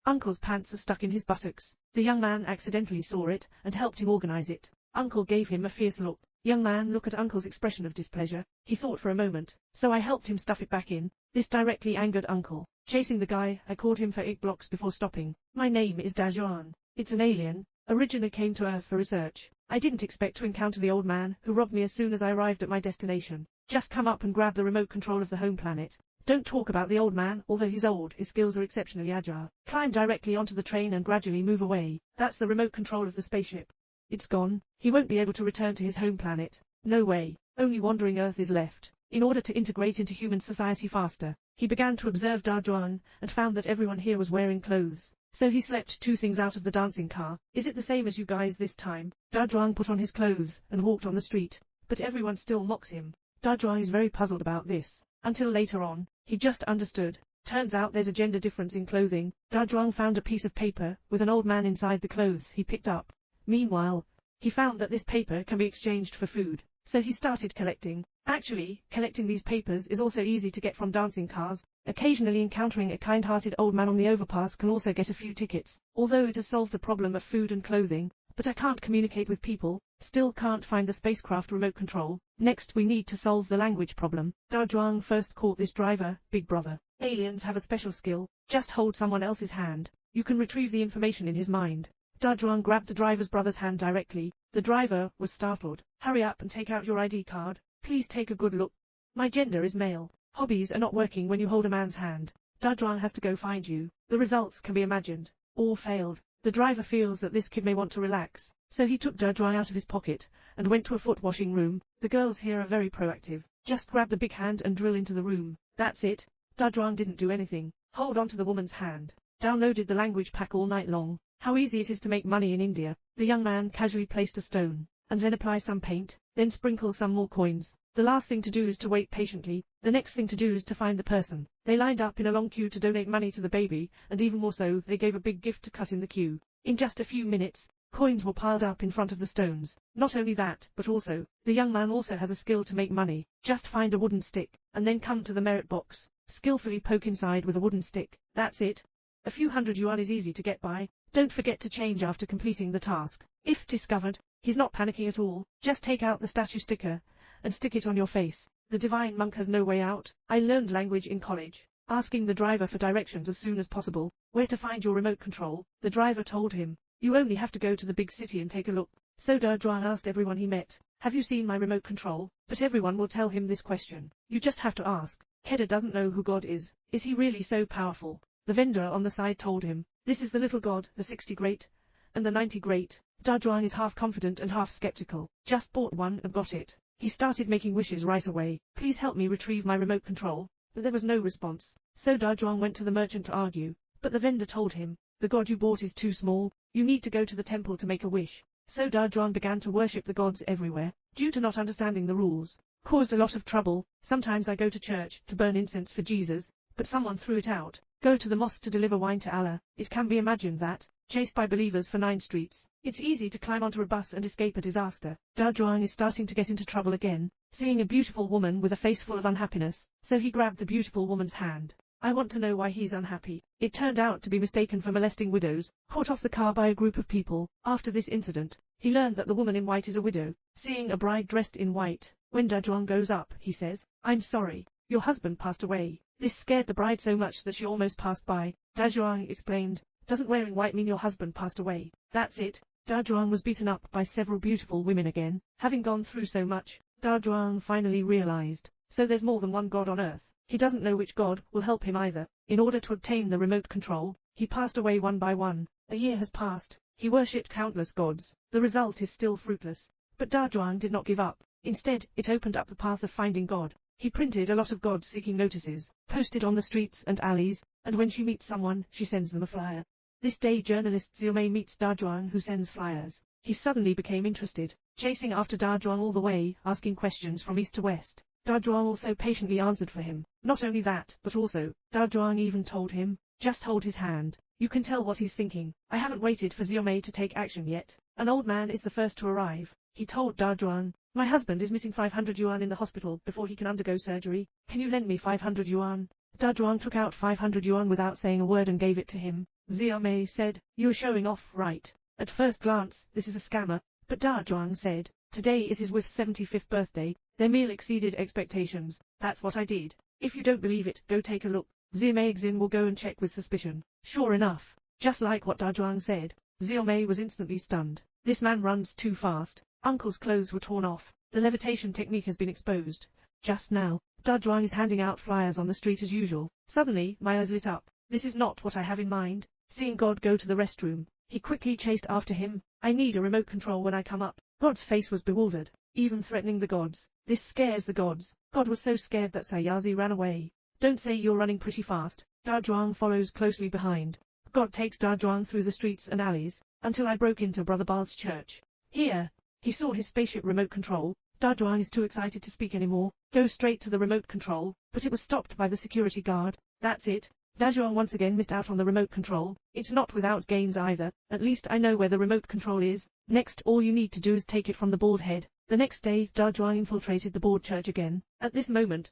Uncle's pants are stuck in his buttocks. The young man accidentally saw it and helped him organize it. Uncle gave him a fierce look. Young man, look at Uncle's expression of displeasure. He thought for a moment. So I helped him stuff it back in. This directly angered Uncle. Chasing the guy, I caught him for 8 blocks before stopping. My name is Dajuan. It's an alien. Originally came to Earth for research. I didn't expect to encounter the old man, who robbed me as soon as I arrived at my destination. Just come up and grab the remote control of the home planet. Don't talk about the old man, although he's old, his skills are exceptionally agile. Climb directly onto the train and gradually move away. That's the remote control of the spaceship. It's gone. He won't be able to return to his home planet. No way. Only wandering Earth is left. In order to integrate into human society faster, he began to observe Dajuan and found that everyone here was wearing clothes. So he slept 2 things out of the dancing car. Is it the same as you guys this time? Dajuan put on his clothes and walked on the street. But everyone still mocks him. Dajuan is very puzzled about this. Until later on, he just understood. Turns out there's a gender difference in clothing. Dajuan found a piece of paper with an old man inside the clothes he picked up. Meanwhile, he found that this paper can be exchanged for food. So he started collecting. Actually, collecting these papers is also easy to get from dancing cars. Occasionally encountering a kind-hearted old man on the overpass can also get a few tickets. Although it has solved the problem of food and clothing, but I can't communicate with people, still can't find the spacecraft remote control. Next we need to solve the language problem. Dajuan first caught this driver, Big Brother. Aliens have a special skill. Just hold someone else's hand. You can retrieve the information in his mind. Dajuan grabbed the driver's brother's hand directly. The driver was startled. Hurry up and take out your ID card. Please take a good look. My gender is male. Hobbies are not working when you hold a man's hand. Dajuan has to go find you. The results can be imagined. All failed. The driver feels that this kid may want to relax, so he took Dajuan out of his pocket and went to a foot washing room. The girls here are very proactive. Just grab the big hand and drill into the room. That's it. Dajuan didn't do anything. Hold on to the woman's hand. Downloaded the language pack all night long. How easy it is to make money in India. The young man casually placed a stone, and then apply some paint, then sprinkle some more coins. The last thing to do is to wait patiently. The next thing to do is to find the person. They lined up in a long queue to donate money to the baby, and even more so, they gave a big gift to cut in the queue. In just a few minutes, coins were piled up in front of the stones. Not only that, but also, the young man also has a skill to make money. Just find a wooden stick, and then come to the merit box. Skillfully poke inside with a wooden stick. That's it. A few hundred yuan is easy to get by. Don't forget to change after completing the task. If discovered, he's not panicking at all. Just take out the statue sticker and stick it on your face. The divine monk has no way out. I learned language in college. Asking the driver for directions as soon as possible. Where to find your remote control, the driver told him. You only have to go to the big city and take a look. So Dajuan asked everyone he met, have you seen my remote control? But everyone will tell him this question. You just have to ask. Keda doesn't know who God is. Is he really so powerful? The vendor on the side told him, this is the little god, the 60 great, and the 90 great. Dajuan is half confident and half skeptical. Just bought one and got it. He started making wishes right away. Please help me retrieve my remote control. But there was no response. So Dajuan went to the merchant to argue. But the vendor told him, the god you bought is too small. You need to go to the temple to make a wish. So Dajuan began to worship the gods everywhere. Due to not understanding the rules, caused a lot of trouble. Sometimes I go to church to burn incense for Jesus, but someone threw it out. Go to the mosque to deliver wine to Allah. It can be imagined that, chased by believers for 9 streets, it's easy to climb onto a bus and escape a disaster. Dajuan is starting to get into trouble again, seeing a beautiful woman with a face full of unhappiness, so he grabbed the beautiful woman's hand. I want to know why he's unhappy. It turned out to be mistaken for molesting widows, caught off the car by a group of people. After this incident, he learned that the woman in white is a widow. Seeing a bride dressed in white, when Dajuan goes up, he says, I'm sorry, your husband passed away. This scared the bride so much that she almost passed by. Dajuan explained, doesn't wearing white mean your husband passed away? That's it. Dajuan was beaten up by several beautiful women again. Having gone through so much, Dajuan finally realized, so there's more than one god on earth. He doesn't know which god will help him either. In order to obtain the remote control, he passed away one by one. A year has passed. He worshipped countless gods. The result is still fruitless. But Dajuan did not give up. Instead, it opened up the path of finding God. He printed a lot of God-seeking notices, posted on the streets and alleys, and when she meets someone, she sends them a flyer. This day journalist Xiaomei meets Dajuan, who sends flyers. He suddenly became interested, chasing after Dajuan all the way, asking questions from east to west. Dajuan also patiently answered for him. Not only that, but also, Dajuan even told him, just hold his hand. You can tell what he's thinking. I haven't waited for Xiaomei to take action yet. An old man is the first to arrive. He told Dajuan, my husband is missing 500 yuan in the hospital before he can undergo surgery. Can you lend me 500 yuan? Dajuan took out 500 yuan without saying a word and gave it to him. Zia Mei said. "You're showing off, right? At first glance, this is a scammer," but Da Zhuang said. "Today is his wife's 75th birthday. Their meal exceeded expectations. That's what I did. If you don't believe it, go take a look." Zia Mei Xin will go and check with suspicion. Sure enough, just like what Da Zhuang said, Zia Mei was instantly stunned. This man runs too fast. Uncle's clothes were torn off. The levitation technique has been exposed. Just now, Da Zhuang is handing out flyers on the street as usual. Suddenly, my eyes lit up. This is not what I have in mind. Seeing God go to the restroom, he quickly chased after him. "I need a remote control when I come up." God's face was bewildered, even threatening the gods. This scares the gods. God was so scared that Sayazi ran away. "Don't say you're running pretty fast." Da Zhuang follows closely behind. God takes Da Zhuang through the streets and alleys, until I broke into Brother Bald's church. Here, he saw his spaceship remote control. Da Zhuang is too excited to speak anymore. Go straight to the remote control, but it was stopped by the security guard. That's it. Da Zhuang once again missed out on the remote control. It's not without gains either. At least I know where the remote control is. Next, all you need to do is take it from the bald head. The next day, Da Zhuang infiltrated the bald church again. At this moment,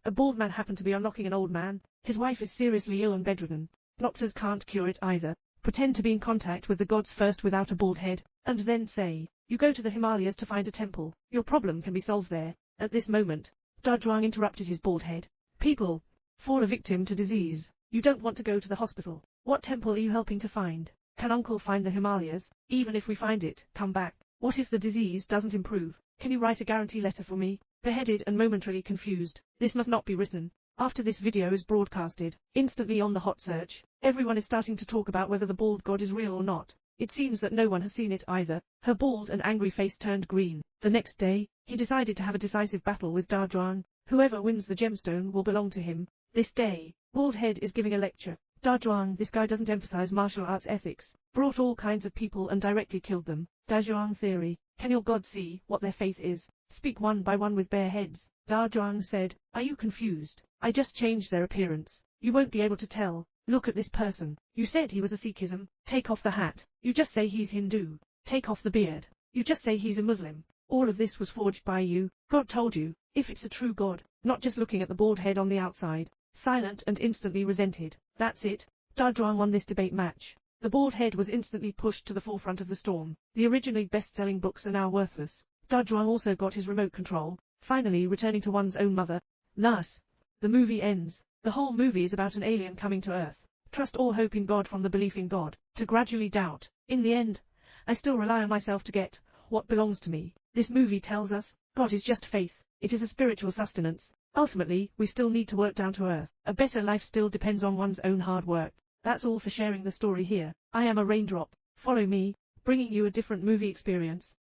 a bald man happened to be unlocking an old man. His wife is seriously ill and bedridden. Doctors can't cure it either. Pretend to be in contact with the gods first without a bald head, and then say, "You go to the Himalayas to find a temple. Your problem can be solved there." At this moment, Da Zhuang interrupted his bald head. "People fall a victim to disease. You don't want to go to the hospital. What temple are you helping to find? Can Uncle find the Himalayas? Even if we find it, come back. What if the disease doesn't improve? Can you write a guarantee letter for me?" Beheaded and momentarily confused. This must not be written. After this video is broadcasted, instantly on the hot search, everyone is starting to talk about whether the bald god is real or not. It seems that no one has seen it either. Her bald and angry face turned green. The next day, he decided to have a decisive battle with Da Zhuang. Whoever wins the gemstone will belong to him. This day, Bald Head is giving a lecture. Da Zhuang, this guy doesn't emphasize martial arts ethics, brought all kinds of people and directly killed them. Da Zhuang theory. Can your god see what their faith is? Speak one by one with bare heads. Da Zhuang said. Are you confused? I just changed their appearance. You won't be able to tell. Look at this person. You said he was a Sikhism. Take off the hat. You just say he's Hindu. Take off the beard. You just say he's a Muslim. All of this was forged by you. God told you, if it's a true God, not just looking at the bald head on the outside. Silent and instantly resented. That's it. Da Zhuang won this debate match. The bald head was instantly pushed to the forefront of the storm. The originally best-selling books are now worthless. Da Zhuang also got his remote control, finally returning to one's own mother. Thus, the movie ends. The whole movie is about an alien coming to Earth. Trust all hope in God from the belief in God, to gradually doubt. In the end, I still rely on myself to get what belongs to me. This movie tells us, God is just faith. It is a spiritual sustenance. Ultimately, we still need to work down to earth. A better life still depends on one's own hard work. That's all for sharing the story here. I am a raindrop. Follow me, bringing you a different movie experience.